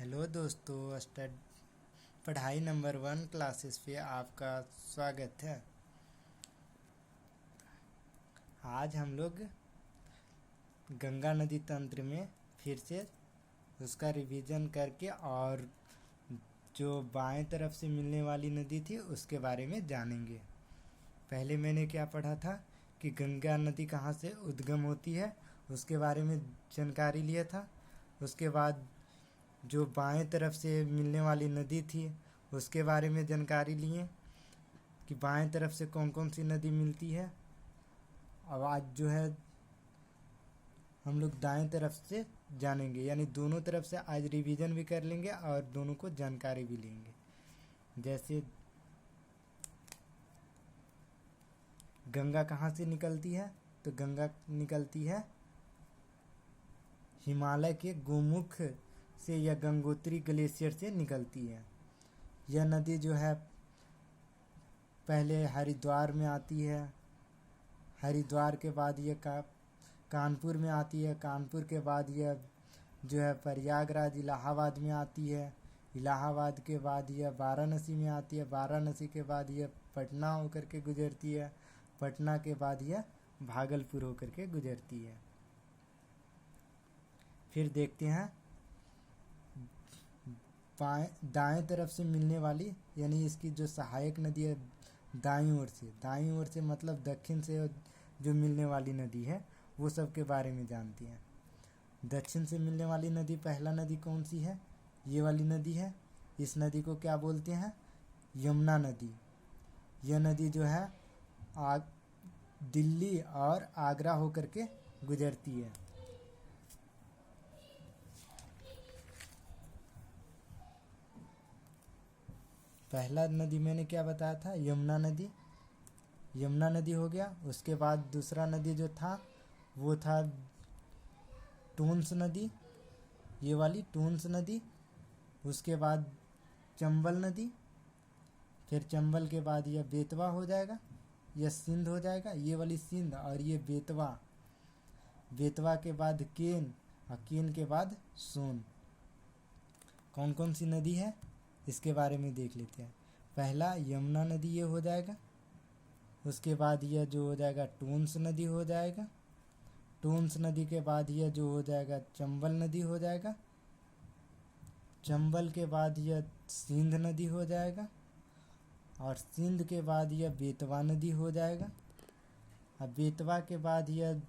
Hello दोस्तों, पढ़ाई number 1 classes पे आपका स्वागत है। आज हम लोग गंगा नदी तंत्र में फिर से उसका रिवीजन करके और जो बाएं तरफ से मिलने वाली नदी थी उसके बारे में जानेंगे। पहले मैंने क्या पढ़ा था कि गंगा नदी कहाँ से उद्गम होती है, उसके बारे में जानकारी लिया था। उसके बाद जो बाएं तरफ से मिलने वाली नदी थी उसके बारे में जानकारी लिए कि बाएं तरफ से कौन कौन सी नदी मिलती है। अब आज जो है हम लोग दाएं तरफ से जानेंगे, यानी दोनों तरफ से आज रिवीजन भी कर लेंगे और दोनों को जानकारी भी लेंगे। जैसे गंगा कहाँ से निकलती है, तो गंगा निकलती है हिमालय के गोमुख से या गंगोत्री ग्लेशियर से निकलती है। यह नदी जो है पहले हरिद्वार में आती है, हरिद्वार के बाद यह कानपुर में आती है, कानपुर के बाद यह जो है प्रयागराज इलाहाबाद में आती है, इलाहाबाद के बाद यह वाराणसी में आती है, वाराणसी के बाद यह पटना होकर के गुजरती है, पटना के बाद यह भागलपुर होकर के गुजरती है। फिर देखते हैं दाएं तरफ से मिलने वाली, यानी इसकी जो सहायक नदी है दाईं ओर से मतलब दक्षिण से जो मिलने वाली नदी है वो सब के बारे में जानते हैं। दक्षिण से मिलने वाली नदी, पहला नदी कौन सी है? ये वाली नदी है। इस नदी को क्या बोलते हैं? यमुना नदी। यह नदी जो है दिल्ली और आगरा होकर के गुजरती है। पहला नदी मैंने क्या बताया था? यमुना नदी। यमुना नदी हो गया। उसके बाद दूसरा नदी जो था वो था टूंस नदी, ये वाली टूंस नदी। उसके बाद चंबल नदी, फिर चंबल के बाद यह बेतवा हो जाएगा, यह सिंध हो जाएगा, ये वाली सिंध, और ये बेतवा। बेतवा के बाद केन, और केन के बाद सोन। कौन कौन सी नदी है इसके बारे में देख लेते हैं। पहला यमुना नदी ये हो जाएगा। उसके बाद यह जो हो जाएगा टूंस नदी हो जाएगा। टूंस नदी के बाद यह जो हो जाएगा चंबल नदी हो जाएगा। चंबल के बाद यह सिंध नदी हो जाएगा, और सिंध के बाद यह बेतवा नदी हो जाएगा। अब बेतवा के बाद यह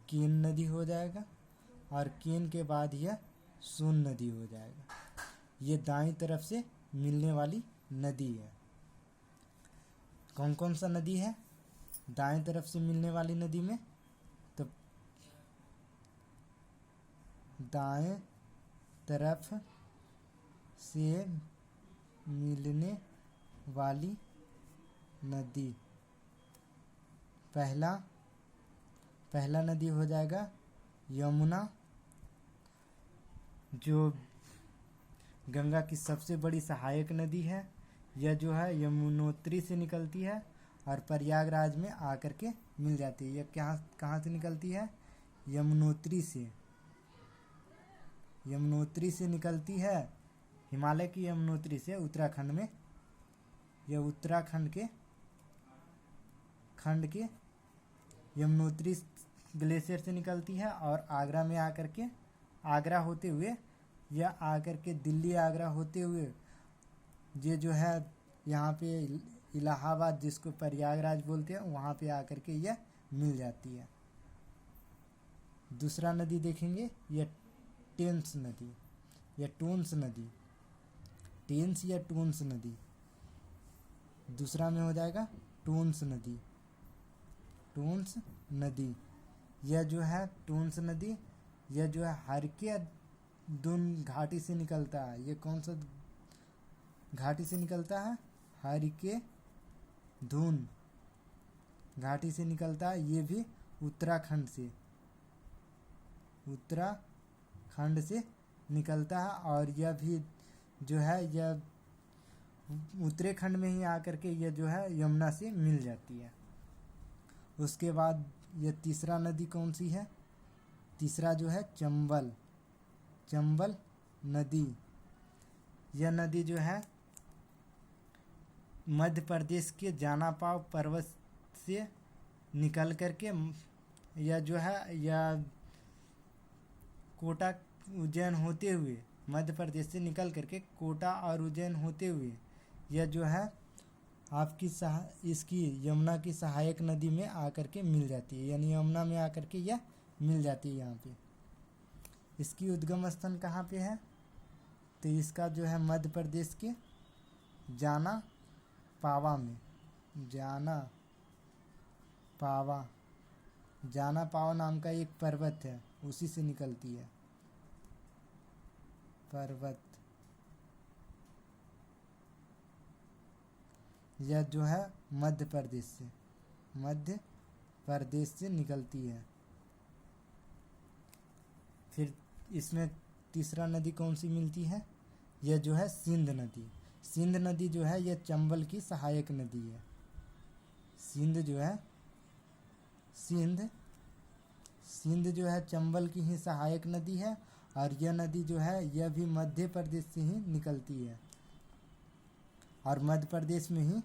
केन नदी हो जाएगा, और केन के बाद यह सोन नदी हो जाएगा। ये दाईं तरफ से मिलने वाली नदी है। कौन कौन सा नदी है दाएं तरफ से मिलने वाली नदी में? तो दाएं तरफ से मिलने वाली नदी, पहला नदी हो जाएगा यमुना, जो गंगा की सबसे बड़ी सहायक नदी है। यह जो है यमुनोत्री से निकलती है और प्रयागराज में आकर के मिल जाती है। यह कहाँ से निकलती है? यमुनोत्री से। यमुनोत्री से निकलती है, हिमालय की यमुनोत्री से, उत्तराखंड में। यह उत्तराखंड के यमुनोत्री ग्लेशियर से निकलती है और आगरा में आकर के, आगरा होते हुए या आकर के दिल्ली आगरा होते हुए ये जो है यहाँ पे इलाहाबाद, जिसको प्रयागराज बोलते हैं, वहाँ पे आकर के यह मिल जाती है। दूसरा नदी देखेंगे, यह टेंस नदी या टूंस नदी। टेंस या टूंस नदी दूसरा में हो जाएगा टूंस नदी। टूंस नदी, यह जो है टूंस नदी, यह जो है हरके दून घाटी से निकलता है। ये कौन सा घाटी से निकलता है? हरके दून घाटी से निकलता है। ये भी उत्तराखंड से निकलता है, और यह भी जो है यह उत्तराखंड में ही आकर के यह जो है यमुना से मिल जाती है। उसके बाद यह तीसरा नदी कौन सी है? तीसरा जो है चंबल नदी। यह नदी जो है मध्य प्रदेश के जानापाव पर्वत से निकल करके यह जो है यह कोटा उज्जैन होते हुए मध्य प्रदेश से निकल करके कोटा और उज्जैन होते हुए यह जो है आपकी इसकी यमुना की सहायक नदी में आकर के मिल जाती है, यानी यमुना में आकर के यह मिल जाती है। यहाँ पे इसकी उद्गम स्थल कहाँ पे है, तो इसका जो है मध्य प्रदेश के जाना पावा नाम का एक पर्वत है, उसी से निकलती है पर्वत। यह जो है मध्य प्रदेश से निकलती है। फिर इसमें तीसरा नदी कौन सी मिलती है, यह जो है सिंध नदी जो है यह चंबल की सहायक नदी है। सिंध जो है चंबल की ही सहायक नदी है, और यह नदी जो है यह भी मध्य प्रदेश से ही निकलती है, और मध्य प्रदेश में ही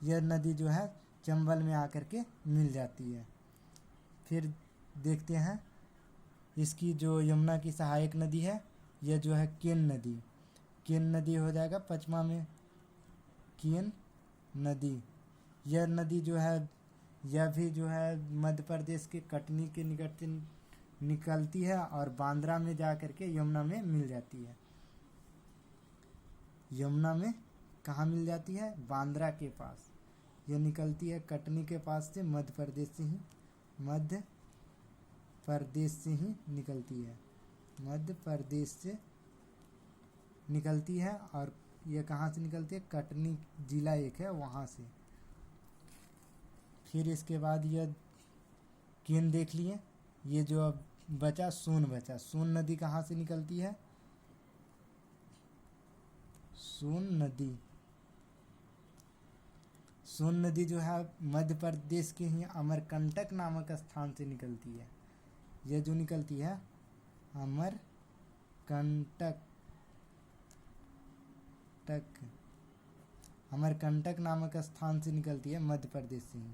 यह नदी जो है चंबल में आकर के मिल जाती है। फिर देखते हैं इसकी जो यमुना की सहायक नदी है, यह जो है केन नदी हो जाएगा पचमा में, केन नदी। यह नदी जो है यह भी जो है मध्य प्रदेश के कटनी के निकट से निकलती है और बांद्रा में जा करके यमुना में मिल जाती है। यमुना में कहाँ मिल जाती है, बांद्रा के पास। यह निकलती है कटनी के पास से, मध्य प्रदेश से ही निकलती है। और यह कहाँ से निकलती है, कटनी जिला एक है वहाँ से। फिर इसके बाद यह केन देख लिए। ये जो अब बचा सोन नदी कहाँ से निकलती है, सोन नदी जो है मध्य प्रदेश के ही अमरकंटक नामक स्थान से निकलती है। यह जो निकलती है अमरकंटक नामक स्थान से निकलती है, मध्य प्रदेश से ही।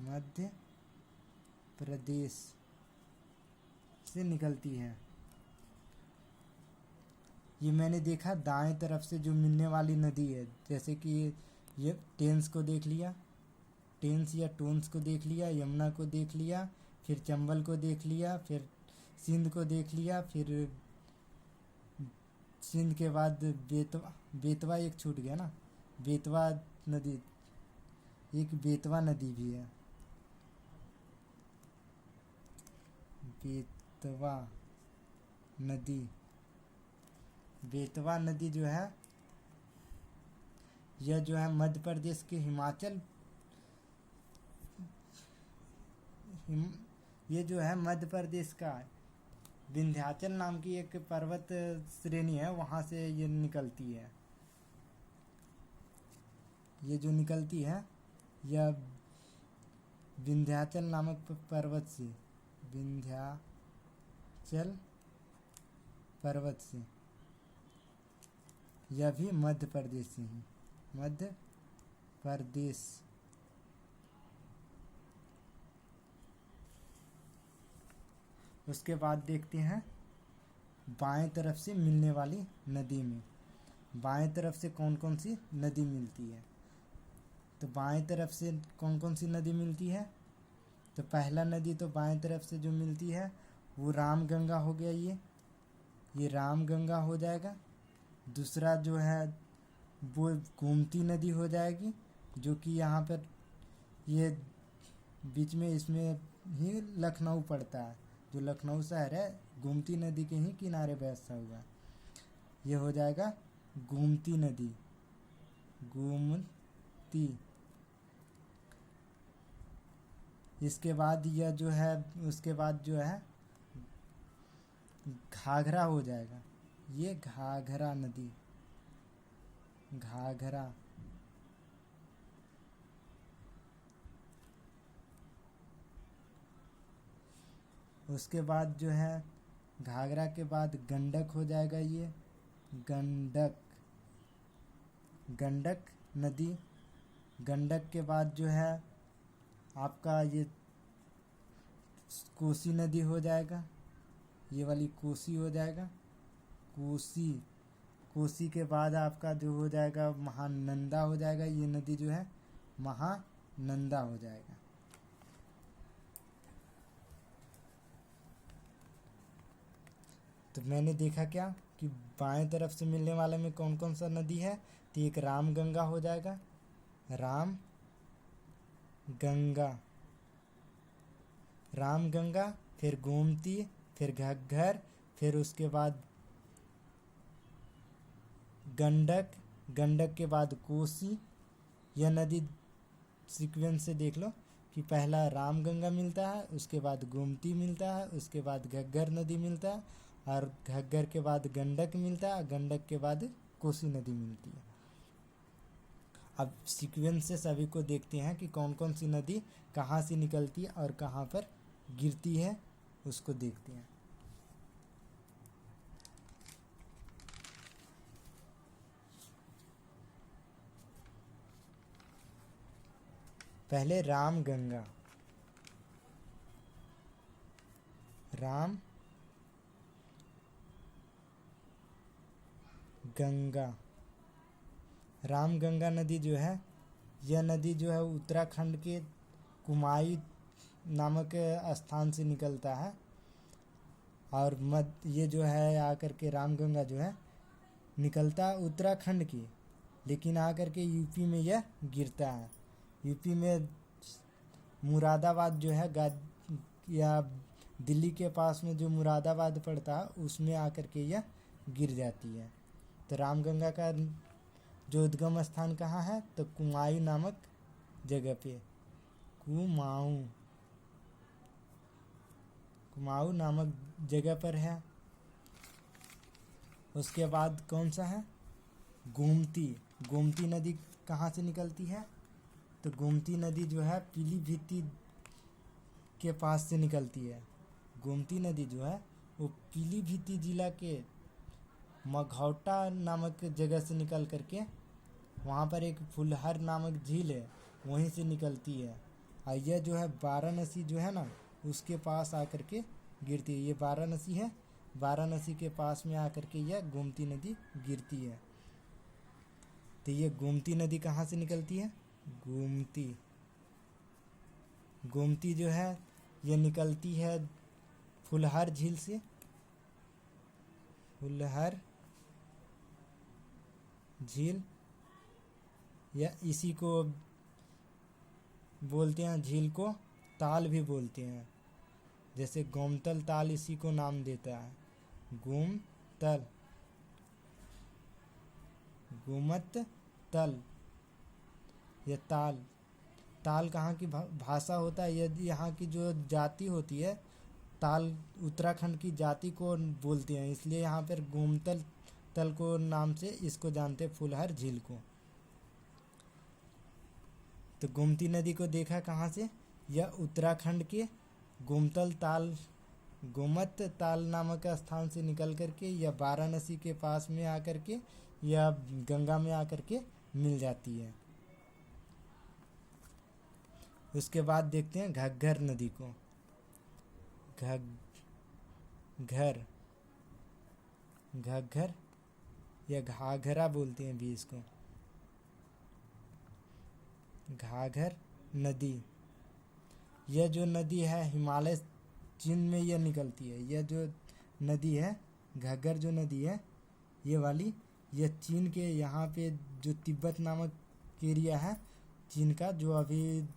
मध्य प्रदेश से निकलती है। ये मैंने देखा दाएं तरफ से जो मिलने वाली नदी है, जैसे कि ये टेंस को देख लिया, टेंस या टोन्स को देख लिया, यमुना को देख लिया, फिर चंबल को देख लिया, फिर सिंध को देख लिया, फिर सिंध के बाद बेतवा एक छूट गया ना, बेतवा नदी, एक बेतवा नदी भी है, बेतवा नदी जो है यह जो है मध्य प्रदेश के ये जो है मध्य प्रदेश का विंध्याचल नाम की एक पर्वत श्रेणी है, वहाँ से ये निकलती है। ये जो निकलती है यह विंध्याचल नामक पर्वत से, विंध्याचल पर्वत से, यह भी मध्य प्रदेश से ही, मध्य प्रदेश। उसके बाद देखते हैं बाएं तरफ से मिलने वाली नदी में, बाएं तरफ से कौन कौन सी नदी मिलती है। तो बाएं तरफ से कौन कौन सी नदी मिलती है, तो पहला नदी तो बाएं तरफ से जो मिलती है वो रामगंगा हो गया, ये रामगंगा हो जाएगा। दूसरा जो है वो गोमती नदी हो जाएगी, जो कि यहाँ पर ये बीच में इसमें ही लखनऊ पड़ता है, जो लखनऊ शहर है गोमती नदी के ही किनारे बसा हुआ। ये हो जाएगा गोमती नदी, गोमती। इसके बाद यह जो है, उसके बाद जो है घाघरा हो जाएगा, ये घाघरा नदी, घाघरा। उसके बाद जो है घाघरा के बाद गंडक हो जाएगा ये, गंडक, गंडक नदी। गंडक के बाद जो है आपका ये कोसी नदी हो जाएगा, ये वाली कोसी हो जाएगा, कोसी। कोसी के बाद आपका जो हो जाएगा महानंदा हो जाएगा, ये नदी जो है महानंदा हो जाएगा। तो मैंने देखा क्या कि बाएं तरफ से मिलने वाले में कौन कौन सा नदी है, तो एक रामगंगा हो जाएगा, राम गंगा, रामगंगा, फिर गोमती, फिर घग्गर, फिर उसके बाद गंडक, गंडक के बाद कोसी। यह नदी सीक्वेंस से देख लो कि पहला रामगंगा मिलता है, उसके बाद गोमती मिलता है, उसके बाद घग्गर नदी मिलता है, और घग्गर के बाद गंडक मिलता है, गंडक के बाद कोसी नदी मिलती है। अब सीक्वेंस से सभी को देखते हैं कि कौन कौन सी नदी कहाँ से निकलती है और कहाँ पर गिरती है, उसको देखते हैं। पहले रामगंगा, राम गंगा, रामगंगा नदी जो है, यह नदी जो है उत्तराखंड के कुमायूं नामक स्थान से निकलता है, और ये जो है आकर के रामगंगा जो है निकलता उत्तराखंड की, लेकिन आकर के यूपी में यह गिरता है। यूपी में मुरादाबाद जो है या दिल्ली के पास में जो मुरादाबाद पड़ता है, उसमें आकर के यह गिर जाती है। तो रामगंगा का जो उद्गम स्थान कहाँ है, तो कुमायूं नामक जगह पे, कुमाऊं, कुमाऊं नामक जगह पर है। उसके बाद कौन सा है, गोमती। गोमती नदी कहाँ से निकलती है, तो गोमती नदी जो है पीलीभीत के पास से निकलती है। गोमती नदी जो है वो पीलीभीत जिला के मघौटा नामक जगह से निकल करके, वहाँ पर एक फुलहर नामक झील है, वहीं से निकलती है। और यह जो है वाराणसी जो है ना, उसके पास आकर के गिरती है। ये वाराणसी है, वाराणसी के पास में आकर के यह गोमती नदी गिरती है। तो ये गोमती नदी कहाँ से निकलती है, गोमती, गोमती जो है ये निकलती है फुलहर झील से, फुलहर झील, या इसी को बोलते हैं, झील को ताल भी बोलते हैं, जैसे गोमतल ताल इसी को नाम देता है, गोमतल, गोमत तल, ये ताल। ताल कहाँ की भाषा होता है, यदि यहाँ की जो जाति होती है, ताल उत्तराखंड की जाति को बोलते हैं, इसलिए यहाँ पर गोमतल तल को नाम से इसको जानते हैं, फुलहर झील को। तो गोमती नदी को देखा कहाँ से, यह उत्तराखंड के गोमतल ताल, गोमत ताल नामक स्थान से निकल करके यह वाराणसी के पास में आकर के या गंगा में आकर के मिल जाती है। उसके बाद देखते हैं घग्गर नदी को, घग्गर, घग्गर या घाघरा बोलते हैं भी इसको, घाघर नदी। यह जो नदी है हिमालय चीन में यह निकलती है। यह जो नदी है घग्गर जो नदी है ये वाली, यह चीन के यहाँ पे जो तिब्बत नामक एरिया है चीन का, जो अभी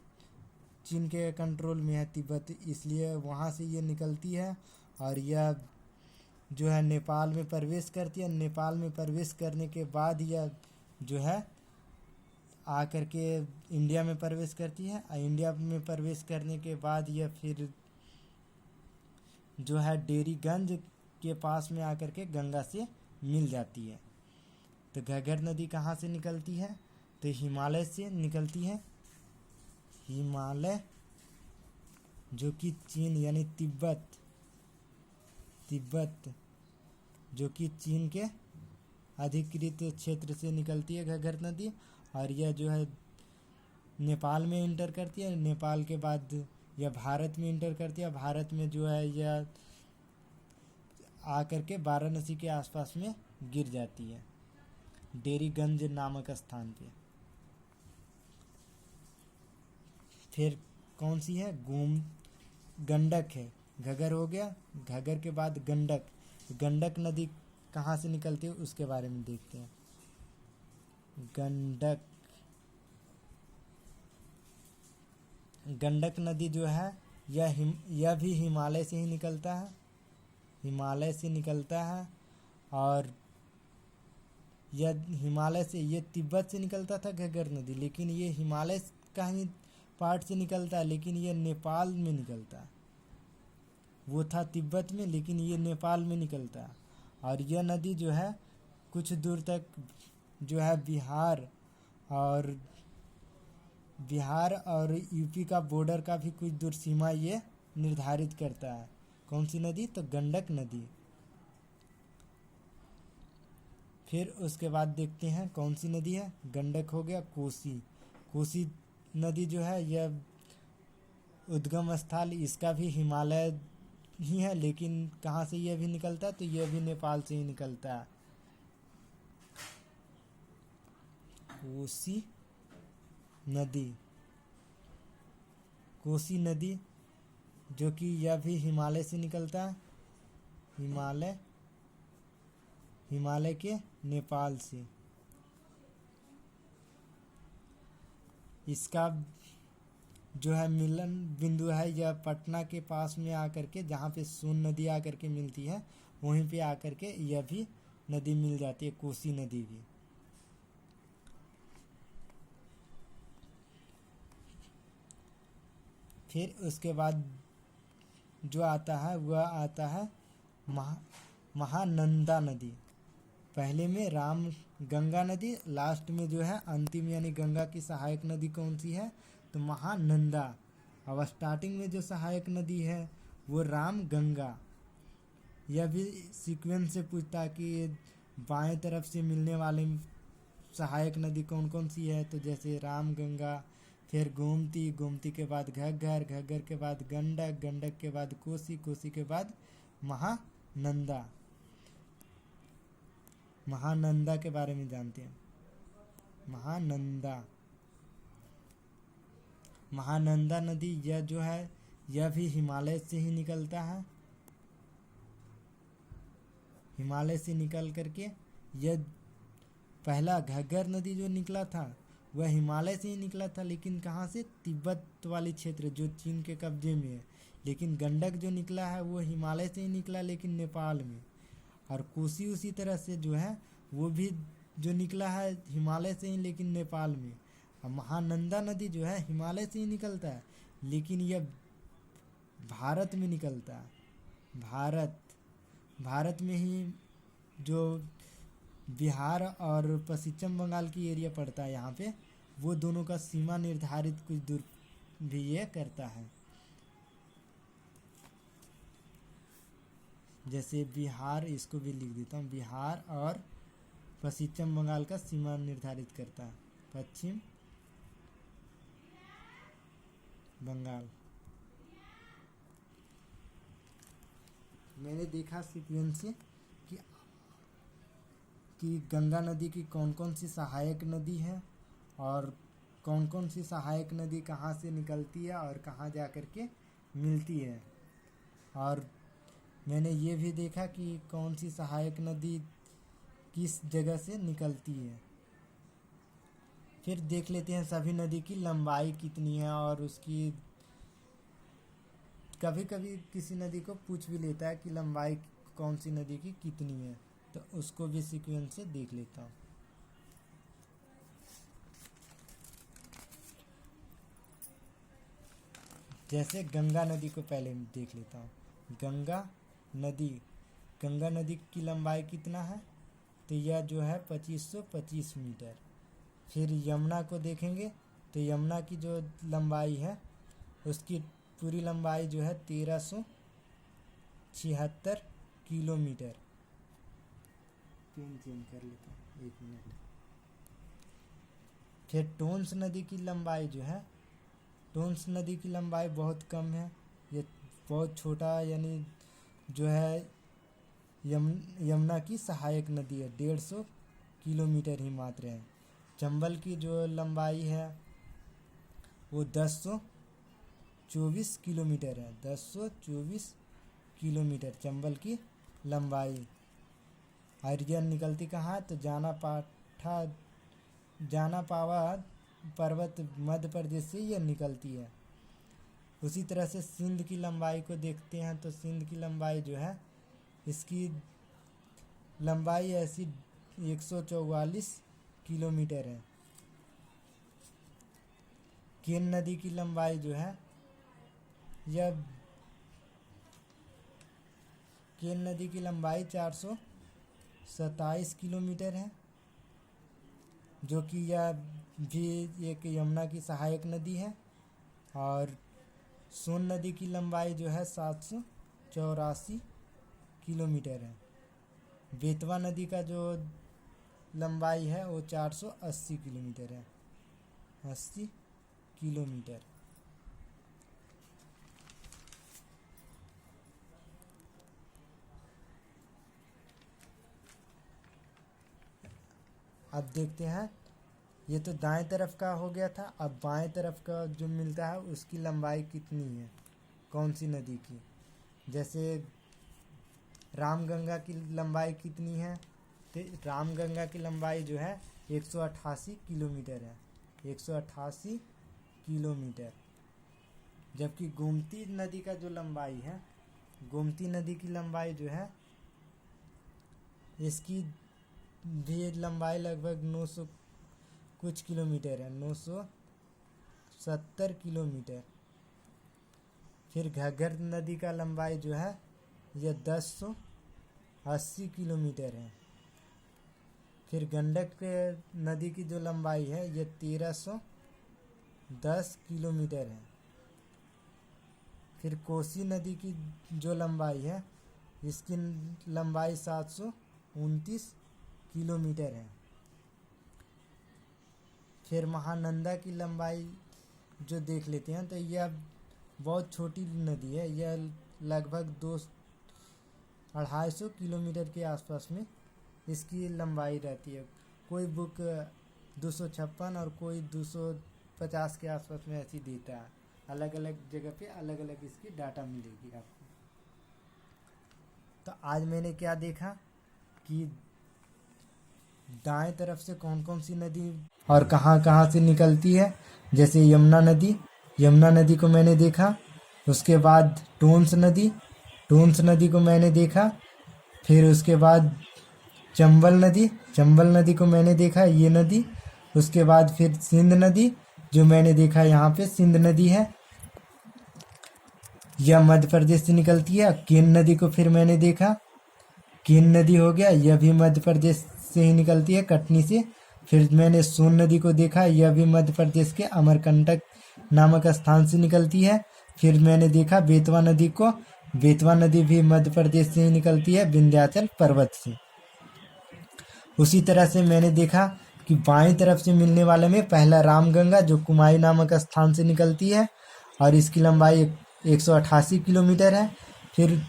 चीन के कंट्रोल में है तिब्बत, इसलिए वहाँ से ये निकलती है और यह जो है नेपाल में प्रवेश करती है। नेपाल में प्रवेश करने के बाद यह जो है आकर के इंडिया में प्रवेश करती है, और इंडिया में प्रवेश करने के बाद यह फिर जो है डेरीगंज के पास में आकर के गंगा से मिल जाती है। तो घग्गर नदी कहाँ से निकलती है, तो हिमालय से निकलती है। हिमालय जो कि चीन यानी तिब्बत तिब्बत जो कि चीन के अधिकृत क्षेत्र से निकलती है घग्गर नदी, और यह जो है नेपाल में इंटर करती है। नेपाल के बाद यह भारत में इंटर करती है। भारत में जो है यह आकर के वाराणसी के आसपास में गिर जाती है, डेरीगंज नामक स्थान पे। फिर कौन सी है? गंडक है। घग्गर हो गया, घग्गर के बाद गंडक। गंडक नदी कहाँ से निकलती है उसके बारे में देखते हैं। गंडक नदी जो है यह भी हिमालय से ही निकलता है, हिमालय से निकलता है। और यह हिमालय से, ये तिब्बत से निकलता था घग्गर नदी, लेकिन ये हिमालय का ही पार्ट से निकलता है, लेकिन ये नेपाल में निकलता है। वो था तिब्बत में, लेकिन ये नेपाल में निकलता है। और यह नदी जो है कुछ दूर तक जो है बिहार और यूपी का बॉर्डर का भी कुछ दूर सीमा ये निर्धारित करता है। कौन सी नदी? तो गंडक नदी। फिर उसके बाद देखते हैं कौन सी नदी है। गंडक हो गया। कोसी नदी जो है यह उद्गम स्थल इसका भी हिमालय ही है, लेकिन कहाँ से यह भी निकलता है? तो यह भी नेपाल से ही निकलता है। कोसी नदी जो कि यह भी हिमालय से निकलता है, हिमालय के नेपाल से। इसका जो है मिलन बिंदु है यह पटना के पास में आकर के, जहाँ पे सोन नदी आकर के मिलती है, वहीं पे आकर के यह भी नदी मिल जाती है, कोसी नदी भी। फिर उसके बाद जो आता है वह आता है महानंदा नदी। पहले में गंगा नदी, लास्ट में जो है अंतिम यानी गंगा की सहायक नदी कौन सी है? तो महानंदा। अब स्टार्टिंग में जो सहायक नदी है वो गंगा। यह भी सीक्वेंस से पूछता है कि बाएं तरफ से मिलने वाले सहायक नदी कौन कौन सी है? तो जैसे गंगा, फिर गोमती के बाद घग्गर के बाद गंडक के बाद कोसी के बाद महानंदा के बारे में जानते हैं। महानंदा नदी यह जो है यह भी हिमालय से ही निकलता है। हिमालय से निकल करके यह पहला घग्गर नदी जो निकला था वह हिमालय से ही निकला था, लेकिन कहाँ से? तिब्बत वाली क्षेत्र जो चीन के कब्जे में है। लेकिन गंडक जो निकला है वो हिमालय से ही निकला, लेकिन नेपाल में। और कोसी उसी तरह से जो है वो भी जो निकला है हिमालय से ही, लेकिन नेपाल में। और महानंदा नदी जो है हिमालय से ही निकलता है, लेकिन यह भारत में निकलता है। भारत में ही जो बिहार और पश्चिम बंगाल की एरिया पड़ता है यहाँ पे, वो दोनों का सीमा निर्धारित कुछ दूर भी ये करता है। जैसे बिहार, इसको भी लिख देता हूँ, बिहार और पश्चिम बंगाल का सीमा निर्धारित करता है, पश्चिम बंगाल। मैंने देखा सीक्वेंस से कि गंगा नदी की कौन कौन सी सहायक नदी है और कौन कौन सी सहायक नदी कहाँ से निकलती है और कहाँ जा कर के मिलती है। और मैंने ये भी देखा कि कौन सी सहायक नदी किस जगह से निकलती है। फिर देख लेते हैं सभी नदी की लंबाई कितनी है, और उसकी कभी कभी किसी नदी को पूछ भी लेता है कि लंबाई कौन सी नदी की कितनी है, तो उसको भी सीक्वेंस से देख लेता हूँ। जैसे गंगा नदी को पहले देख लेता हूँ। गंगा नदी की लंबाई कितना है? तो यह जो है 2525 मीटर। फिर यमुना को देखेंगे तो यमुना की जो लंबाई है उसकी पूरी लंबाई जो है 1376 किलोमीटर। पेन चेंज कर लेता हूँ, 1 मिनट। फिर टोन्स नदी की लंबाई जो है, टोन्स नदी की लंबाई बहुत कम है, ये बहुत छोटा यानी जो है यमुना की सहायक नदी है, 150 किलोमीटर ही मात्र है। चंबल की जो लंबाई है वो 1024 किलोमीटर है, 1024 किलोमीटर चंबल की लंबाई। और यह निकलती कहाँ, तो जाना पावा पर्वत मध्य प्रदेश से यह निकलती है। उसी तरह से सिंध की लंबाई को देखते हैं, तो सिंध की लंबाई जो है, इसकी लंबाई ऐसी 144 किलोमीटर है। केन नदी की लंबाई जो है, यह केन नदी की लंबाई 427 किलोमीटर है, जो कि यह भी एक यमुना की सहायक नदी है। और सोन नदी की लंबाई जो है 784 किलोमीटर है। बेतवा नदी का जो लंबाई है वो 480 किलोमीटर है, 80 किलोमीटर। अब देखते हैं, ये तो दाएं तरफ का हो गया था। अब बाएं तरफ का जो मिलता है उसकी लंबाई कितनी है, कौन सी नदी की। जैसे रामगंगा की लंबाई कितनी है, तो रामगंगा की लंबाई जो है 188 किलोमीटर है, 188 किलोमीटर। जबकि गोमती नदी का जो लंबाई है, गोमती नदी की लंबाई जो है, इसकी भी लंबाई लगभग 900 कुछ किलोमीटर है, 970 किलोमीटर। फिर घग्गर नदी का लंबाई जो है यह 1080 किलोमीटर है। फिर गंडक नदी की जो लंबाई है यह 1310 किलोमीटर है। फिर कोसी नदी की जो लंबाई है, इसकी लंबाई 729 किलोमीटर है। फिर महानंदा की लंबाई जो देख लेते हैं, तो यह बहुत छोटी नदी है, यह लगभग 250 किलोमीटर के आसपास में इसकी लंबाई रहती है। कोई बुक 256 और कोई 250 के आसपास में ऐसी देता है। अलग अलग जगह पे अलग अलग इसकी डाटा मिलेगी आपको। तो आज मैंने क्या देखा कि दाएं तरफ से कौन कौन सी नदी और कहाँ कहाँ से निकलती है। जैसे यमुना नदी को मैंने देखा। उसके बाद टोन्स नदी को मैंने देखा। फिर उसके बाद चंबल नदी को मैंने देखा, ये नदी। उसके बाद फिर सिंध नदी जो मैंने देखा, यहाँ पे सिंध नदी है, यह मध्य प्रदेश से निकलती है। केन नदी को फिर मैंने देखा, केन नदी हो गया, यह भी मध्य प्रदेश से ही निकलती है, कटनी से। फिर मैंने सोन नदी को देखा, यह भी मध्य प्रदेश के अमरकंटक नामक स्थान से निकलती है। फिर मैंने देखा बेतवा नदी भी मध्य प्रदेश से ही निकलती है, विंध्याचल पर्वत से। उसी तरह से मैंने देखा कि बाईं तरफ से मिलने वाले में पहला रामगंगा जो कुमाई नामक स्थान से निकलती है और इसकी लंबाई 188 किलोमीटर है। फिर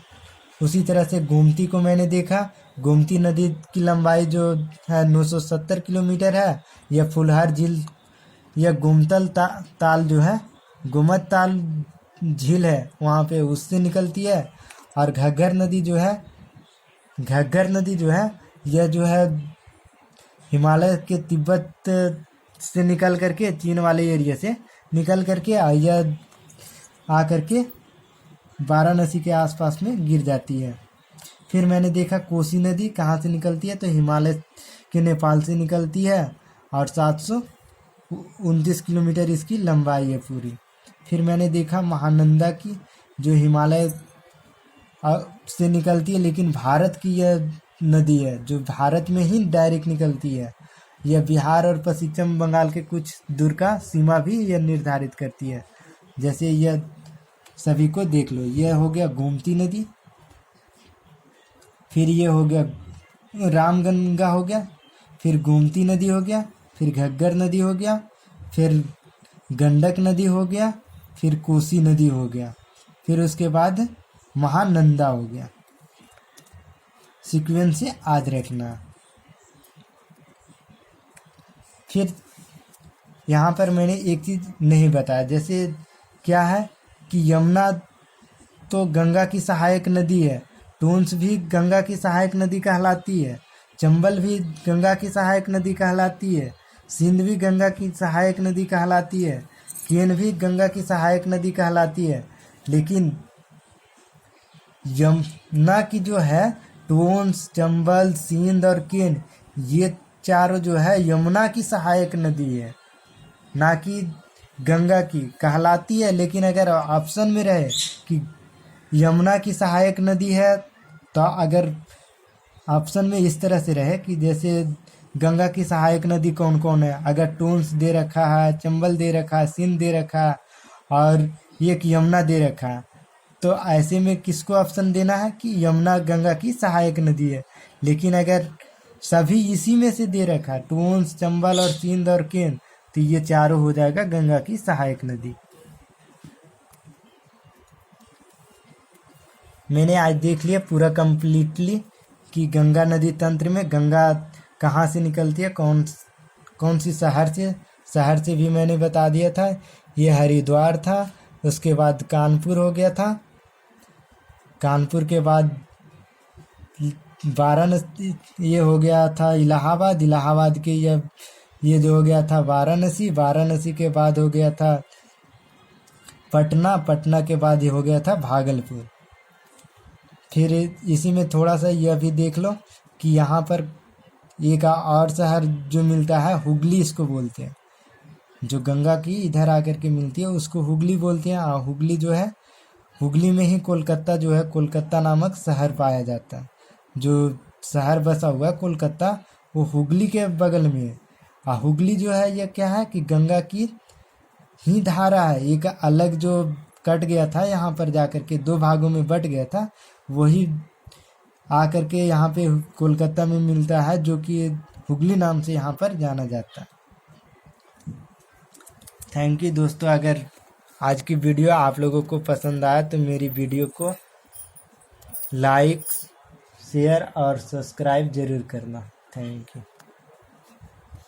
उसी तरह से गोमती को मैंने देखा, गोमती नदी की लंबाई जो है 970 किलोमीटर है। यह फुलहर झील, यह गोमतल ताल जो है, गोमत ताल झील है, वहाँ पे उससे निकलती है। और घग्गर नदी जो है यह जो है हिमालय के तिब्बत से निकल करके, चीन वाले एरिया से निकल करके यह आ करके वाराणसी के आसपास में गिर जाती है। फिर मैंने देखा कोसी नदी कहाँ से निकलती है, तो हिमालय के नेपाल से निकलती है और 729 किलोमीटर इसकी लंबाई है पूरी। फिर मैंने देखा महानंदा की जो हिमालय से निकलती है, लेकिन भारत की यह नदी है जो भारत में ही डायरेक्ट निकलती है। यह बिहार और पश्चिम बंगाल के कुछ दूर का सीमा भी यह निर्धारित करती है। जैसे यह सभी को देख लो, यह हो गया गोमती नदी, फिर ये हो गया रामगंगा हो गया, फिर गोमती नदी हो गया, फिर घग्गर नदी हो गया, फिर गंडक नदी हो गया, फिर कोसी नदी हो गया, फिर उसके बाद महानंदा हो गया। सीक्वेंस से याद रखना। फिर यहाँ पर मैंने एक चीज़ नहीं बताया, जैसे क्या है कि यमुना तो गंगा की सहायक नदी है, टोंस भी गंगा की सहायक नदी कहलाती है, चंबल भी गंगा की सहायक नदी कहलाती है, सिंध भी गंगा की सहायक नदी कहलाती है, केन भी गंगा की सहायक नदी कहलाती है। लेकिन यमुना की जो है टोंस, चंबल, सिंध और केन, ये चारों जो है यमुना की सहायक नदी है, ना कि गंगा की कहलाती है। लेकिन अगर ऑप्शन में रहे कि यमुना की सहायक नदी है, तो अगर ऑप्शन में इस तरह से रहे कि जैसे गंगा की सहायक नदी कौन कौन है, अगर टोंस दे रखा है, चंबल दे रखा है, सिंध दे रखा है और एक यमुना दे रखा है, तो ऐसे में किसको ऑप्शन देना है कि यमुना गंगा की सहायक नदी है। लेकिन अगर सभी इसी में से दे रखा है, टोंस, चंबल और सिंध और केन, तो ये चारों हो जाएगा गंगा की सहायक नदी। मैंने आज देख लिया पूरा कंप्लीटली कि गंगा नदी तंत्र में गंगा कहाँ से निकलती है, कौन सी शहर से भी मैंने बता दिया था। ये हरिद्वार था, उसके बाद कानपुर हो गया था, कानपुर के बाद वाराणसी, ये हो गया था इलाहाबाद, इलाहाबाद के ये जो हो गया था वाराणसी, वाराणसी के बाद हो गया था पटना, पटना के बाद ये हो गया था भागलपुर। फिर इसी में थोड़ा सा यह भी देख लो कि यहाँ पर एक और शहर जो मिलता है, हुगली इसको बोलते हैं, जो गंगा की इधर आकर के मिलती है उसको हुगली बोलते हैं। और हुगली जो है, हुगली में ही कोलकाता जो है, कोलकाता नामक शहर पाया जाता है। जो शहर बसा हुआ है कोलकाता, वो हुगली के बगल में है। और हुगली जो है ये क्या है कि गंगा की ही धारा है, एक अलग जो कट गया था यहाँ पर जाकर के दो भागों में बट गया था, वही आकर के यहाँ पे कोलकाता में मिलता है, जो कि हुगली नाम से यहाँ पर जाना जाता है। थैंक यू दोस्तों। अगर आज की वीडियो आप लोगों को पसंद आया तो मेरी वीडियो को लाइक, शेयर और सब्सक्राइब जरूर करना। Thank you.